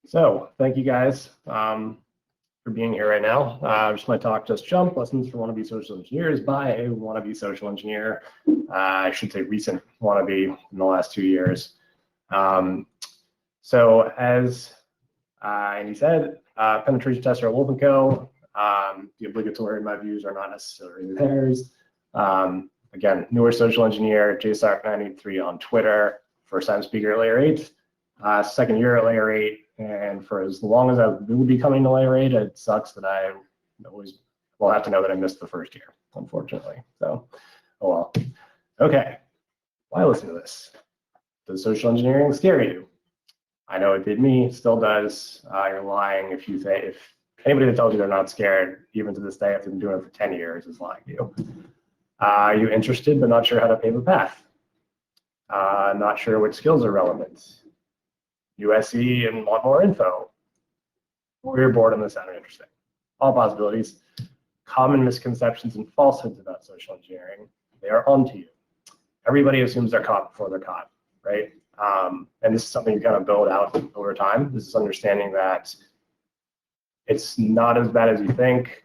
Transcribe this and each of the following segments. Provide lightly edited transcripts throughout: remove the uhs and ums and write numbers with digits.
So thank you guys for being here right now. Just my talk, Just Jump, Lessons for Wannabe Social Engineers by a wannabe social engineer. I should say recent wannabe in the last 2 years. So as Andy said, penetration tester at Wolf & Co. The obligatory, my views are not necessarily theirs. Again, newer social engineer, jsark983 on Twitter, first time speaker at layer 8, second year at layer 8, and for as long as I will be coming to layer 8, it sucks that I always will have to know that I missed the first year, unfortunately. So, oh well. Okay, why listen to this? Does social engineering scare you? I know it did me, still does. You're lying if you say, if anybody that tells you they're not scared, even to this day, after been doing it for 10 years, is lying to you. Are you interested but not sure how to pave a path? Not sure which skills are relevant? USC and want more info? Or you're bored and this sounded interesting? All possibilities. Common misconceptions and falsehoods about social engineering. They are onto you. Everybody assumes they're caught before they're caught, right? And this is something you kind of build out over time. This is understanding that it's not as bad as you think.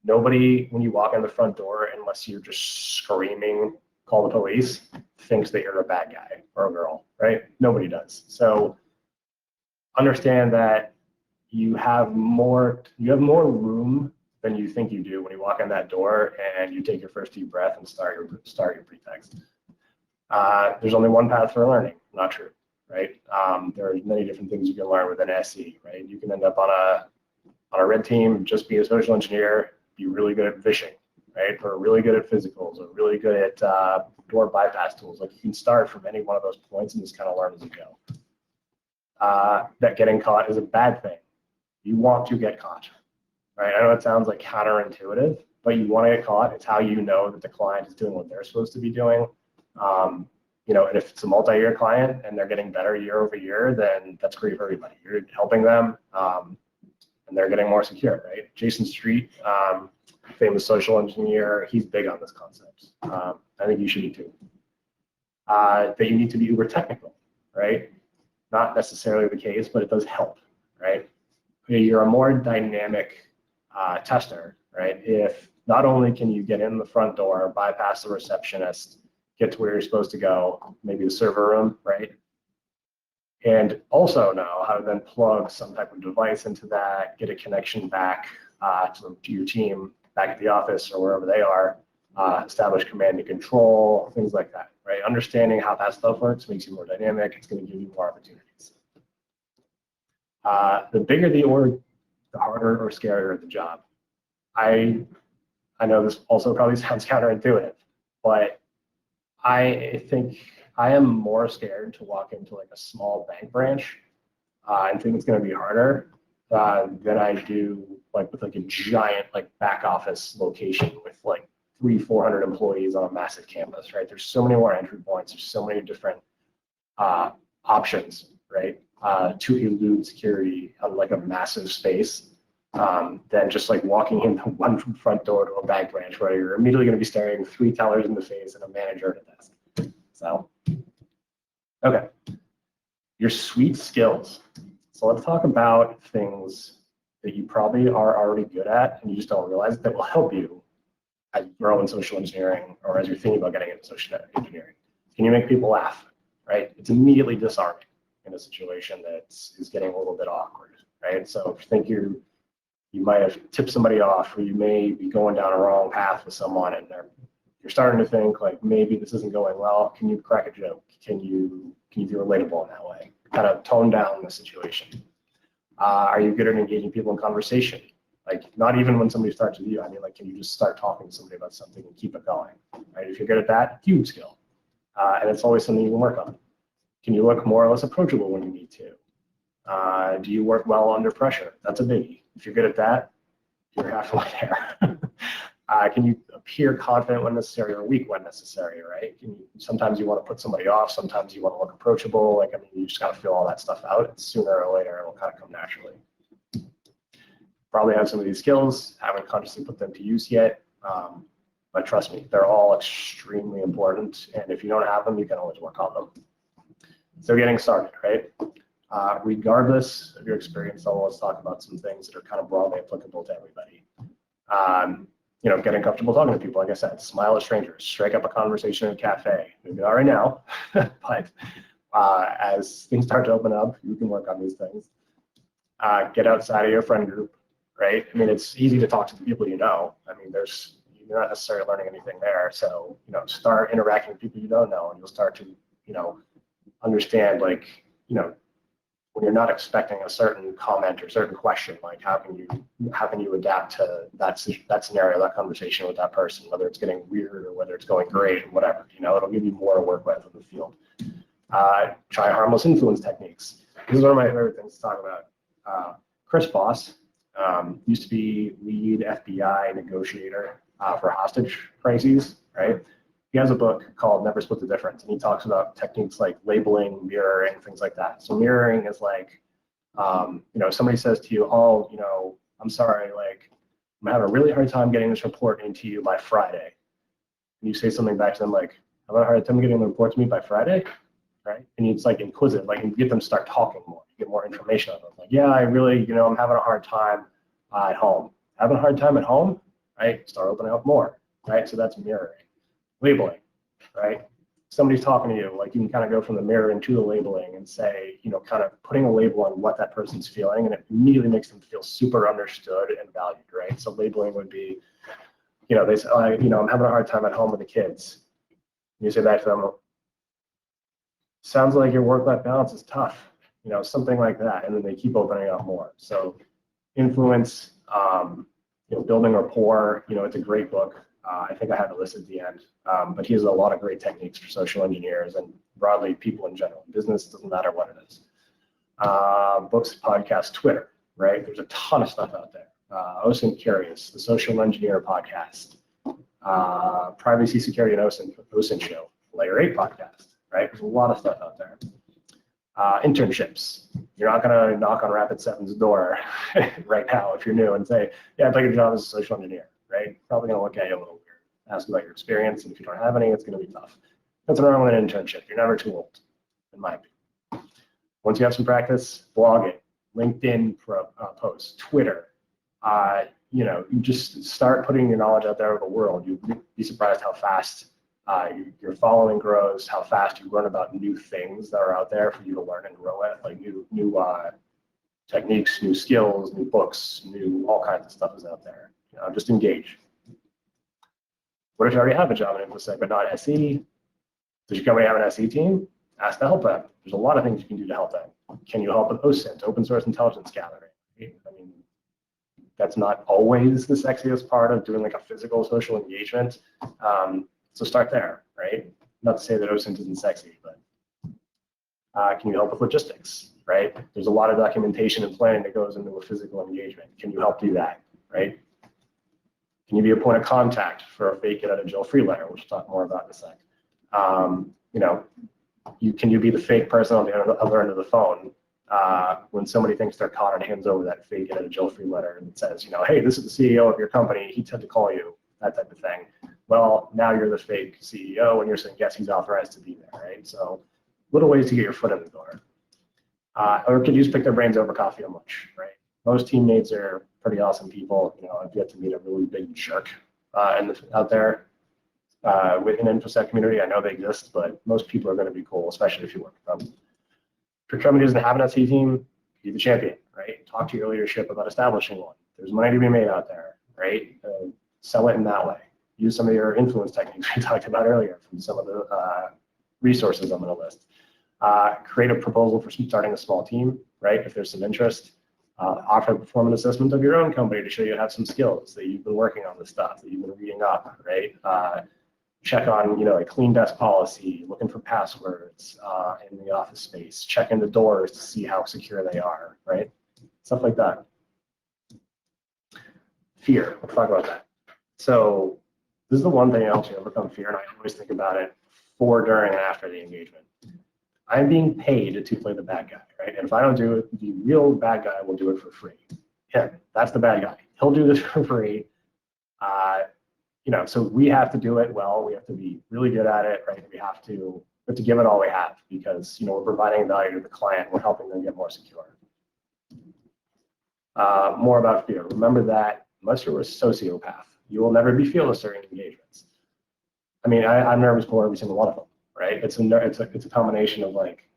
Nobody, when you walk in the front door, unless you're just screaming, call the police, thinks that you're a bad guy or a girl, right? Nobody does. So understand that you have more room than you think you do when you walk in that door and you take your first deep breath and start your pretext. There's only one path for learning. Not true, right? There are many different things you can learn with an SE, right? You can end up on a red team, just be a social engineer, be really good at fishing, right? Or really good at physicals, or really good at door bypass tools. Like, you can start from any one of those points and just kind of learn as you go. That getting caught is a bad thing. You want to get caught, right? I know it sounds like counterintuitive, but you want to get caught. It's how you know that the client is doing what they're supposed to be doing. And if it's a multi-year client and they're getting better year over year, then that's great for everybody. You're helping them, and they're getting more secure, right? Jason Street, famous social engineer, he's big on this concept. I think you should be too. That you need to be uber technical, right? Not necessarily the case, but it does help, right? You're a more dynamic tester, right? If not only can you get in the front door, bypass the receptionist, get to where you're supposed to go, maybe the server room, right? And also know how to then plug some type of device into that, get a connection back to your team, back at the office or wherever they are, establish command and control, things like that, right? Understanding how that stuff works makes you more dynamic. It's going to give you more opportunities. The bigger the org, the harder or scarier the job. I know this also probably sounds counterintuitive, but I think I am more scared to walk into like a small bank branch and think it's going to be harder than I do like with like a giant like back office location with like 300-400 employees on a massive campus, right? There's so many more entry points. There's so many different options, right, to elude security on like a massive space than just like walking in the one front door to a bank branch where you're immediately going to be staring 3 tellers in the face and a manager at a desk. So, okay, your sweet skills. So let's talk about things that you probably are already good at and you just don't realize that will help you as you grow in social engineering or as you're thinking about getting into social engineering. Can you make people laugh, right? It's immediately disarming in a situation that is getting a little bit awkward, right? So if you think you might have tipped somebody off, or you may be going down a wrong path with someone and you're starting to think like maybe this isn't going well, can you crack a joke? Can you be relatable in that way? Kind of tone down the situation. Are you good at engaging people in conversation? Like, not even when somebody starts with you, I mean, like, can you just start talking to somebody about something and keep it going, right? If you're good at that, huge skill. And it's always something you can work on. Can you look more or less approachable when you need to? Do you work well under pressure? That's a biggie. If you're good at that, you're halfway there. Can you appear confident when necessary or weak when necessary, right? Sometimes you want to put somebody off. Sometimes you want to look approachable. Like, I mean, you just got to feel all that stuff out. And sooner or later, it will kind of come naturally. Probably have some of these skills. Haven't consciously put them to use yet. But trust me, they're all extremely important. And if you don't have them, you can always work on them. So getting started, right? Regardless of your experience level, let's talk about some things that are kind of broadly applicable to everybody. Getting comfortable talking to people, like I said, smile at strangers, strike up a conversation in a cafe. Maybe not right now, but as things start to open up, you can work on these things. Get outside of your friend group, right? I mean, it's easy to talk to the people you know. I mean, you're not necessarily learning anything there. So, start interacting with people you don't know, and you'll start to, understand, like, when you're not expecting a certain comment or certain question, like how can you adapt to that scenario, that conversation with that person, whether it's getting weird or whether it's going great or whatever. It'll give you more to work with in the field. Try harmless influence techniques. This is one of my favorite things to talk about. Chris Voss used to be lead FBI negotiator for hostage crises, right? He has a book called Never Split the Difference, and he talks about techniques like labeling, mirroring, things like that. So mirroring is like, somebody says to you, oh, I'm sorry, like, I'm having a really hard time getting this report into you by Friday. And you say something back to them like, I'm having a hard time getting the report to me by Friday, right? And it's like inquisitive, like you get them to start talking more, you get more information out of them. Like, yeah, I really, I'm having a hard time at home. Having a hard time at home, right? Start opening up more, right? So that's mirroring. Labeling, right? Somebody's talking to you, like you can kind of go from the mirroring to the labeling and say, kind of putting a label on what that person's feeling, and it immediately makes them feel super understood and valued, right? So labeling would be, they say, I'm having a hard time at home with the kids. You say back to them, sounds like your work-life balance is tough, something like that, and then they keep opening up more. So influence, building rapport, it's a great book. I think I have a list at the end, but he has a lot of great techniques for social engineers and broadly people in general. Business, doesn't matter what it is. Books, podcasts, Twitter, right? There's a ton of stuff out there. OSINT Curious, the Social Engineer podcast, Privacy, Security, and OSINT Show, Layer 8 podcast, right? There's a lot of stuff out there. Internships. You're not going to knock on Rapid7's door right now if you're new and say, yeah, I'd like a job as a social engineer. Right? Probably going to look at you a little weird, ask about your experience, and if you don't have any, it's going to be tough. That's wrong with an internship. You're never too old, in my opinion. Once you have some practice, blogging, LinkedIn posts, Twitter, you just start putting your knowledge out there with the world. You'd be surprised how fast your following grows, how fast you learn about new things that are out there for you to learn and grow at, like new techniques, new skills, new books, all kinds of stuff is out there. Just engage. What if you already have a job in InfoSec but not SE? Does your company have an SE team? Ask to help them. There's a lot of things you can do to help them. Can you help with OSINT, open source intelligence gathering? I mean, that's not always the sexiest part of doing like a physical social engagement. So start there, right? Not to say that OSINT isn't sexy, but can you help with logistics, right? There's a lot of documentation and planning that goes into a physical engagement. Can you help do that, right? Can you be a point of contact for a fake get out of jail free letter, which we'll talk more about in a sec. Can you be the fake person on the other end of the phone when somebody thinks they're caught and hands over that fake get out of jail free letter and it says, hey, this is the CEO of your company, he said to call you, that type of thing. Well, now you're the fake CEO and you're saying, yes, he's authorized to be there, right? So little ways to get your foot in the door. Or could you just pick their brains over coffee and lunch, right? Most teammates are pretty awesome people. I've yet to meet a really big jerk out there within the InfoSec community. I know they exist, but most people are going to be cool, especially if you work with them. If your company doesn't have an SE team, be the champion, right? Talk to your leadership about establishing one. There's money to be made out there, right? Sell it in that way. Use some of your influence techniques we talked about earlier from some of the resources I'm going to list. Create a proposal for starting a small team, right? If there's some interest. Offer a performance assessment of your own company to show you have some skills, that you've been working on this stuff, that you've been reading up, right? Check on, a clean desk policy, looking for passwords in the office space, check in the doors to see how secure they are, right? Stuff like that. Fear, we'll talk about that. So this is the one thing else you overcome fear, and I always think about it before, during, and after the engagement. I'm being paid to play the bad guy, right? And if I don't do it, the real bad guy will do it for free. Him, that's the bad guy. He'll do this for free. So we have to do it well. We have to be really good at it, right? We have to but to give it all we have, because we're providing value to the client, we're helping them get more secure. More about fear. Remember that unless you're a sociopath, you will never be fearless during engagements. I mean, I'm nervous for every single one of them, right? It's a combination of like,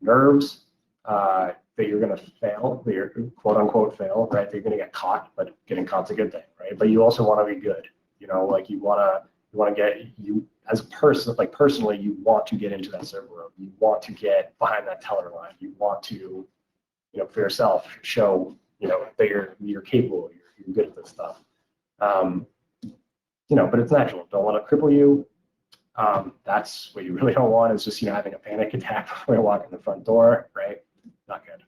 nerves that you're going to fail, that you're quote unquote fail, right? That you're going to get caught, but getting caught's a good thing, right? But you also want to be good, like you want to get, you as a person, like personally, you want to get into that server room. You want to get behind that teller line. You want to, for yourself, show, that you're capable, you're good at this stuff. But it's natural. Don't let it cripple you. That's what you really don't want, is just, having a panic attack before you walk in the front door, right? Not good.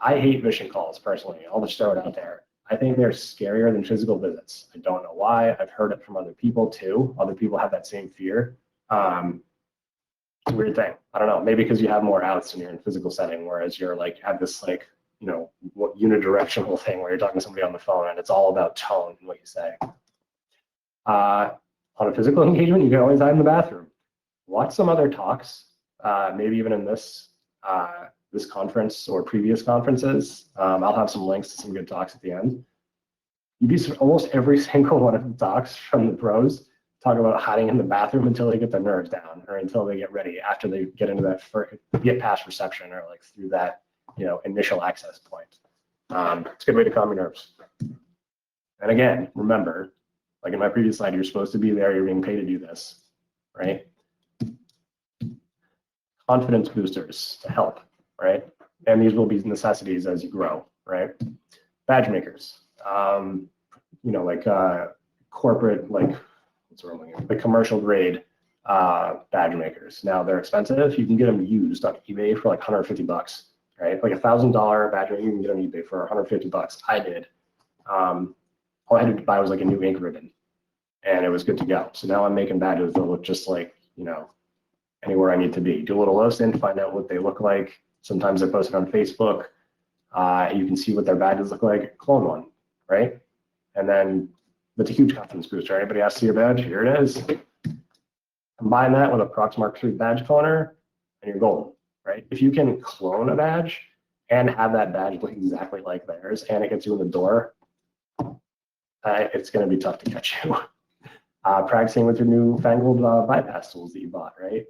I hate phishing calls personally. I'll just throw it out there. I think they're scarier than physical visits. I don't know why. I've heard it from other people too. Other people have that same fear. Weird thing. I don't know. Maybe because you have more outs and you're in a physical setting, whereas you're like have this like unidirectional thing where you're talking to somebody on the phone and it's all about tone and what you say. On a physical engagement, you can always hide in the bathroom. Watch some other talks, maybe even in this this conference or previous conferences. I'll have some links to some good talks at the end. You'd be almost every single one of the talks from the pros talk about hiding in the bathroom until they get their nerves down, or until they get ready, after they get into that get past reception, or like through that initial access point. It's a good way to calm your nerves. And again, remember, like in my previous slide, you're supposed to be there. You're being paid to do this, right? Confidence boosters to help, right? And these will be necessities as you grow, right? Badge makers, like corporate, like what's wrong here? The commercial grade badge makers. Now they're expensive. You can get them used on eBay for like $150, right? Like $1,000 badge maker, you can get on eBay for $150. I did. All I had to buy was like a new ink ribbon, and it was good to go. So now I'm making badges that look just like, anywhere I need to be. Do a little OSINT, find out what they look like. Sometimes they're posted on Facebook. You can see what their badges look like. Clone one, right? And then that's a huge confidence booster. Anybody has to see your badge? Here it is. Combine that with a Proxmark 3 badge cloner, and you're golden, right? If you can clone a badge and have that badge look exactly like theirs, and it gets you in the door, it's going to be tough to catch you. Practicing with your newfangled bypass tools that you bought, right?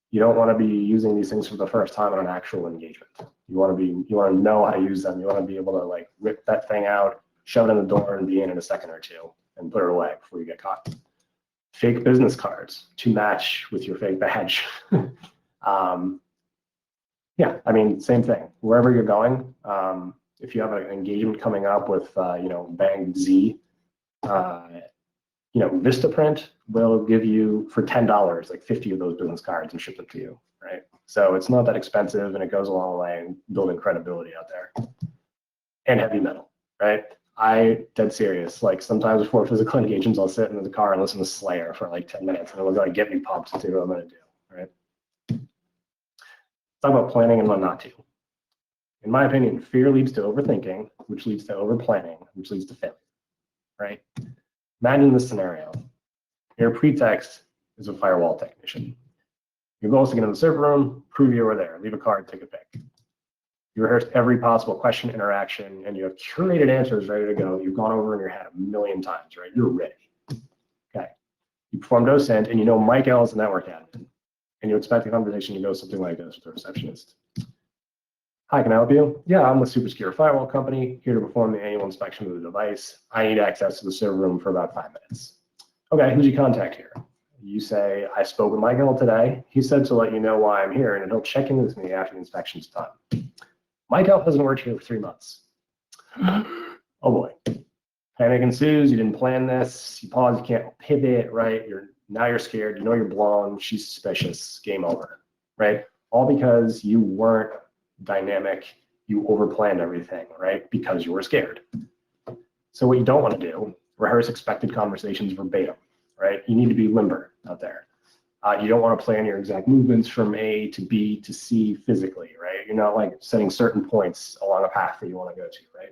You don't want to be using these things for the first time on an actual engagement. You want to know how to use them. You want to be able to like rip that thing out, shove it in the door, and be in a second or two, and put it away before you get caught. Fake business cards to match with your fake badge. Yeah, I mean, same thing. Wherever you're going, if you have an engagement coming up with, Bang Z, Vistaprint will give you for $10 like 50 of those business cards and ship them to you, right? So it's not that expensive, and it goes a long way in building credibility out there. And heavy metal, right? Dead serious. Like sometimes before physical engagements, I'll sit in the car and listen to Slayer for like 10 minutes, and it'll like get me pumped to see what I'm going to do, right? Talk about planning and what not to. In my opinion, fear leads to overthinking, which leads to overplanning, which leads to failure, right? Imagine this scenario. Your pretext is a firewall technician. Your goal is to get in the server room, prove you were there, leave a card, take a pic. You rehearsed every possible question, interaction, and you have curated answers ready to go. You've gone over in your head a million times, right? You're ready. Okay. You performed OSINT, and you know Mike L is the network admin. And you expect the conversation to go something like this with the receptionist. Hi, can I help you? Yeah, I'm with Super Secure Firewall Company, here to perform the annual inspection of the device. I need access to the server room for about 5 minutes. Okay, who'd you contact here? You say, I spoke with Michael today. He said to let you know why I'm here, and he'll check in with me after the inspection's done. Michael hasn't worked here for 3 months. Oh boy. Panic ensues, you didn't plan this, you pause, you can't pivot, right? Now you're scared, you know you're blown, she's suspicious, game over, right? All because you weren't dynamic, you overplanned everything, right? Because you were scared. So what you don't want to do, rehearse expected conversations verbatim, right? You need to be limber out there. You don't want to plan your exact movements from A to B to C physically, right? You're not like setting certain points along a path that you want to go to, right?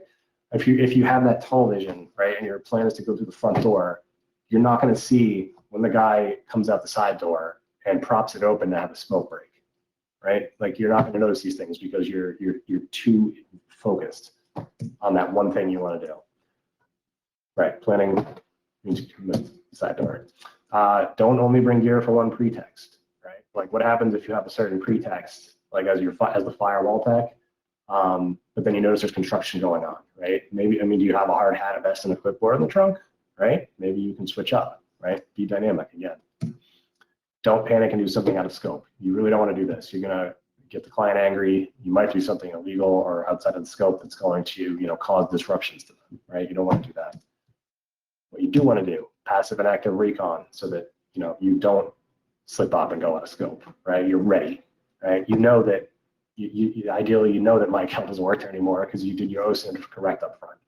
If you have that tunnel vision, right, and your plan is to go through the front door, you're not going to see when the guy comes out the side door and props it open to have a smoke break, right? Like you're not going to notice these things because you're too focused on that one thing you want to do. Right, planning means side door. Don't only bring gear for one pretext, right? Like what happens if you have a certain pretext, like as the firewall tech, but then you notice there's construction going on, right? Maybe, I mean, do you have a hard hat, a vest, and a clipboard in the trunk, right? Maybe you can switch up, right? Be dynamic again. Don't panic and do something out of scope. You really don't want to do this. You're gonna get the client angry. You might do something illegal or outside of the scope that's going to, cause disruptions to them, right? You don't want to do that. What you do want to do, passive and active recon, so that you don't slip up and go out of scope, right? You're ready, right? You know that ideally you know that my account doesn't work there anymore because you did your OSINT correct up front.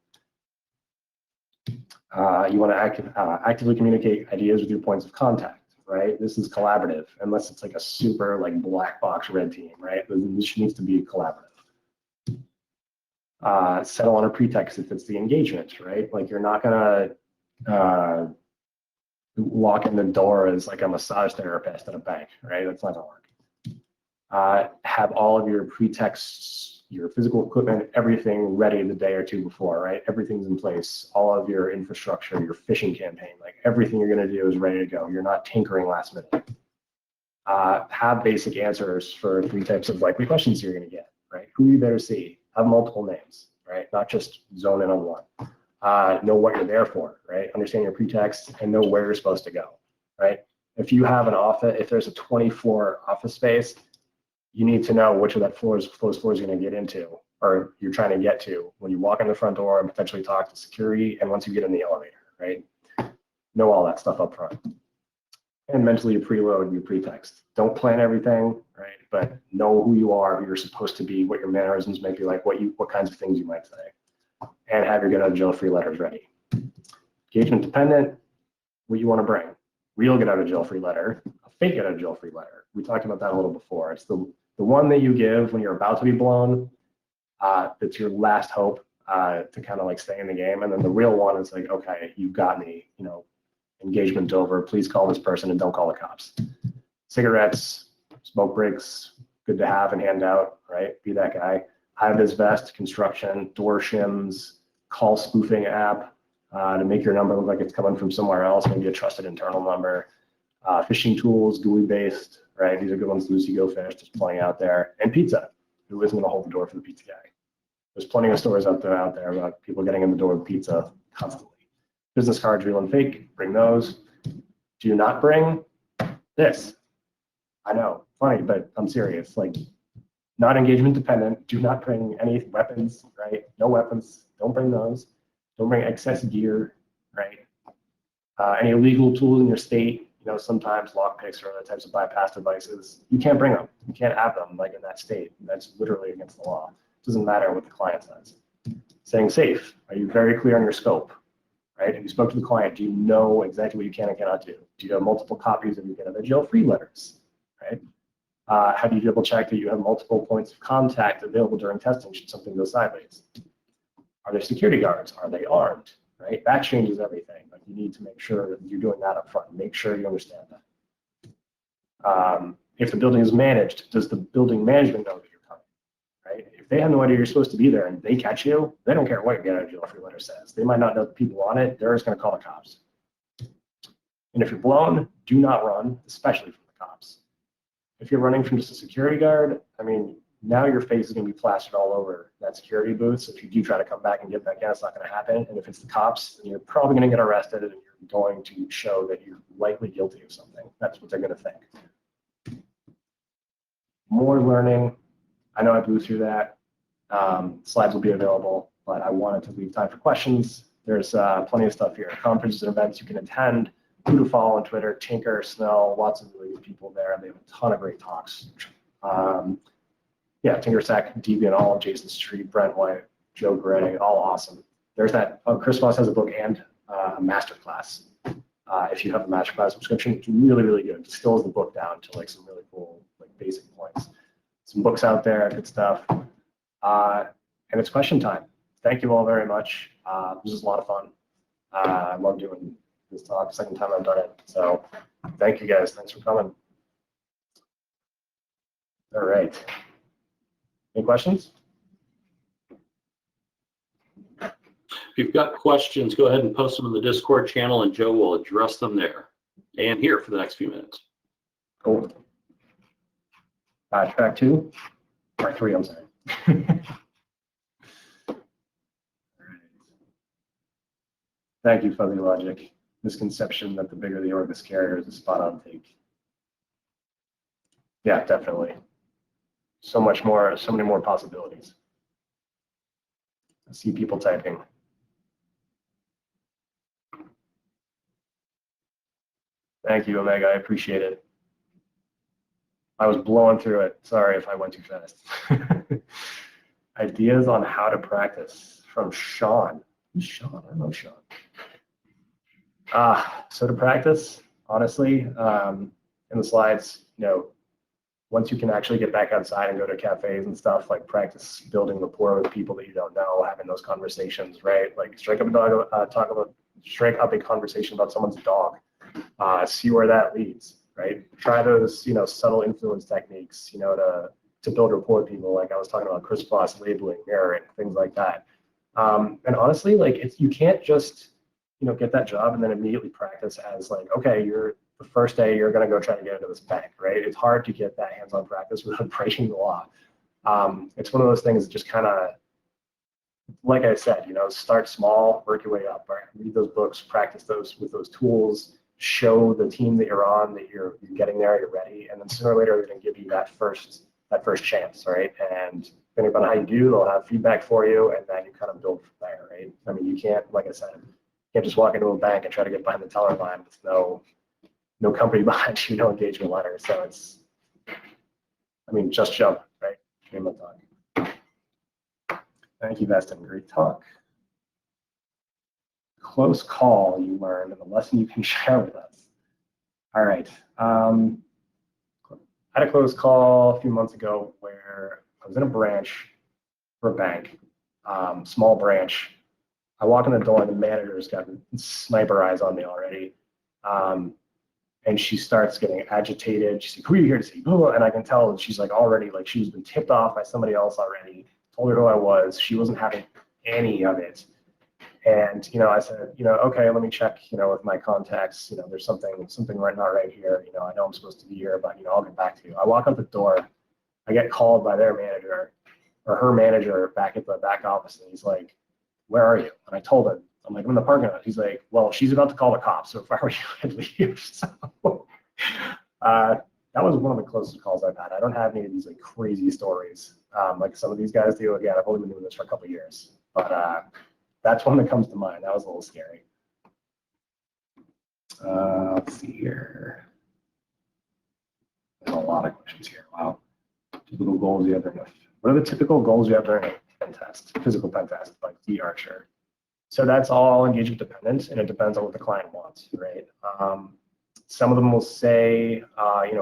You want to actively communicate ideas with your points of contact, right? This is collaborative, unless it's like a super like black box red team, right? This needs to be collaborative. Settle on a pretext if it's the engagement, right? Like you're not gonna walk in the door as like a massage therapist at a bank, right? That's not gonna work. Have all of your pretexts, your physical equipment, everything ready the day or two before, right? Everything's in place. All of your infrastructure, your phishing campaign, like everything you're gonna do is ready to go. You're not tinkering last minute. Have basic answers for 3 types of likely questions you're gonna get, right? Who you better see. Have multiple names, right? Not just zone in on one. Know what you're there for, right? Understand your pretext and know where you're supposed to go, right? If you have an office, if there's a 20-floor office space, you need to know which of those floors you're going to get into, or you're trying to get to when you walk in the front door and potentially talk to security, and once you get in the elevator, right? Know all that stuff up front. And mentally preload your pretext. Don't plan everything, right? But know who you are, who you're supposed to be, what your mannerisms might be like, what kinds of things you might say. And have your get out of jail free letters ready. Engagement dependent, what you want to bring. Real get out of jail free letter, a fake get out of jail free letter. We talked about that a little before. It's the one that you give when you're about to be blown. That's your last hope to kind of like stay in the game. And then the real one is like, okay, you've got me, engagement over. Please call this person and don't call the cops. Cigarettes, smoke breaks, good to have and hand out, right? Be that guy. High-vis vest, construction, door shims, call spoofing app to make your number look like it's coming from somewhere else, maybe a trusted internal number. Phishing tools, GUI-based, right? These are good ones, Lucy Go Fish, just playing out there. And pizza. Who isn't going to hold the door for the pizza guy? There's plenty of stories out there about people getting in the door with pizza constantly. Business cards, real and fake, bring those. Do not bring this. I know, funny, but I'm serious. Like, not engagement dependent. Do not bring any weapons, right? No weapons. Don't bring those. Don't bring excess gear, right? Any illegal tools in your state, sometimes lockpicks or other types of bypass devices, you can't bring them. You can't have them like in that state. That's literally against the law. It doesn't matter what the client says. Staying safe. Are you very clear on your scope, right? If you spoke to the client, do you know exactly what you can and cannot do? Do you have multiple copies of your get out of jail free letters, right? Have you double check that you have multiple points of contact available during testing should something go sideways? Are there security guards? Are they armed? Right? That changes everything. Like you need to make sure that you're doing that up front. Make sure you understand that. If the building is managed, does the building management know that you're coming? Right? If they have no idea you're supposed to be there and they catch you, they don't care what your get out of jail free letter says. They might not know the people on it. They're just going to call the cops. And if you're blown, do not run, especially from the cops. If you're running from just a security guard, I mean, now your face is going to be plastered all over that security booth. So if you do try to come back and get back in, it's not going to happen. And if it's the cops, then you're probably going to get arrested and you're going to show that you're likely guilty of something. That's what they're going to think. More learning. I know I blew through that. Slides will be available, but I wanted to leave time for questions. There's plenty of stuff here. Conferences and events you can attend. Who to follow on Twitter, Tinker, Snell, lots of really good people there. They have a ton of great talks. Yeah, Tinker Sack, Deviant, all Jason Street, Brent White, Joe Gray, all awesome. There's that, Chris Voss has a book and a masterclass. If you have a masterclass subscription, it's really, really good. It distills the book down to like some really cool, like basic points. Some books out there, good stuff. And it's question time. Thank you all very much. This is a lot of fun. I love doing this talk, second time I've done it. So thank you guys. Thanks for coming. All right. Any questions? If you've got questions, go ahead and post them in the Discord channel, and Joe will address them there and here for the next few minutes. Cool. Track 2, or 3, I'm sorry. Thank you, Fuzzy Logic. Misconception that the bigger the org, the scarier is a spot on take. Yeah, definitely. So much more, so many more possibilities. I see people typing. Thank you, Omega. I appreciate it. I was blowing through it. Sorry if I went too fast. Ideas on how to practice from Sean. Who's Sean? I don't know Sean. So to practice, honestly, in the slides, once you can actually get back outside and go to cafes and stuff, like practice building rapport with people that you don't know, having those conversations, right? Like strike up a conversation about someone's dog, see where that leads, right? Try those, subtle influence techniques, to build rapport with people. Like I was talking about crisscross labeling, mirroring, things like that. And honestly, like you can't just, get that job and then immediately practice as like, okay, you're the first day you're going to go try to get into this bank, right? It's hard to get that hands-on practice without breaking the law. It's one of those things that just kind of, like I said, start small, work your way up, right? Read those books, practice those with those tools, show the team that you're on that you're getting there, you're ready, and then sooner or later they're going to give you that first chance, right? And depending on how you do, they'll have feedback for you, and then you kind of build from there, right? I mean, you can't, like I said, you can't just walk into a bank and try to get behind the teller line with no company behind you, no engagement letter. So it's, just jump, right? Game of talk. Thank you, Veston. Great talk. Close call you learned and the lesson you can share with us. All right. I had a close call a few months ago where I was in a branch for a bank, small branch. I walk in the door and the manager's got sniper eyes on me already. And she starts getting agitated. She's like, who are you here to see? And I can tell that she's like already, like she's been tipped off by somebody else already. Told her who I was. She wasn't having any of it. And, I said, okay, let me check, with my contacts, there's something not right here. I know I'm supposed to be here, but, I'll get back to you. I walk out the door. I get called by their manager or her manager back at the back office. And he's like, where are you? And I told him, I'm like, I'm in the parking lot. He's like, well, she's about to call the cops. So if I were you, I'd leave. So that was one of the closest calls I've had. I don't have any of these like crazy stories like some of these guys do. Again, I've only been doing this for a couple of years, but that's one that comes to mind. That was a little scary. Let's see here. There's a lot of questions here. Wow. Typical goals you have during what are the typical goals you have during a pen test, physical pen test, like the Archer? So that's all engagement dependent, and it depends on what the client wants, right? Some of them will say,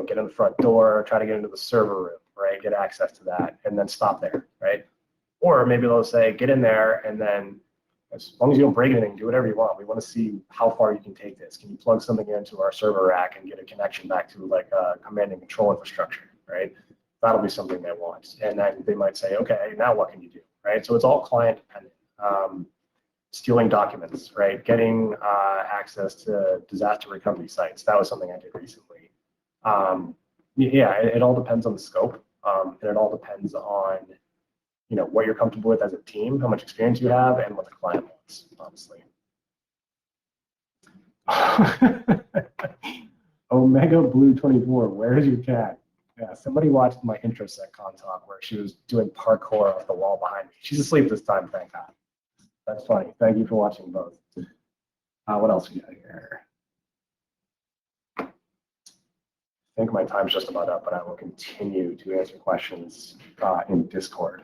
get in the front door, try to get into the server room, right? Get access to that, and then stop there, right? Or maybe they'll say, get in there, and then as long as you don't break anything, do whatever you want. We want to see how far you can take this. Can you plug something into our server rack and get a connection back to like a command and control infrastructure, right? That'll be something they want. And then they might say, okay, now what can you do, right? So it's all client dependent. Stealing documents, right? Getting access to disaster recovery sites. That was something I did recently. It all depends on the scope, and it all depends on what you're comfortable with as a team, how much experience you have, and what the client wants, honestly. Omega Blue 24, where is your cat? Yeah, somebody watched my intro set con talk where she was doing parkour off the wall behind me. She's asleep this time, thank God. That's funny. Thank you for watching both. What else we got here? I think my time's just about up, but I will continue to answer questions in Discord.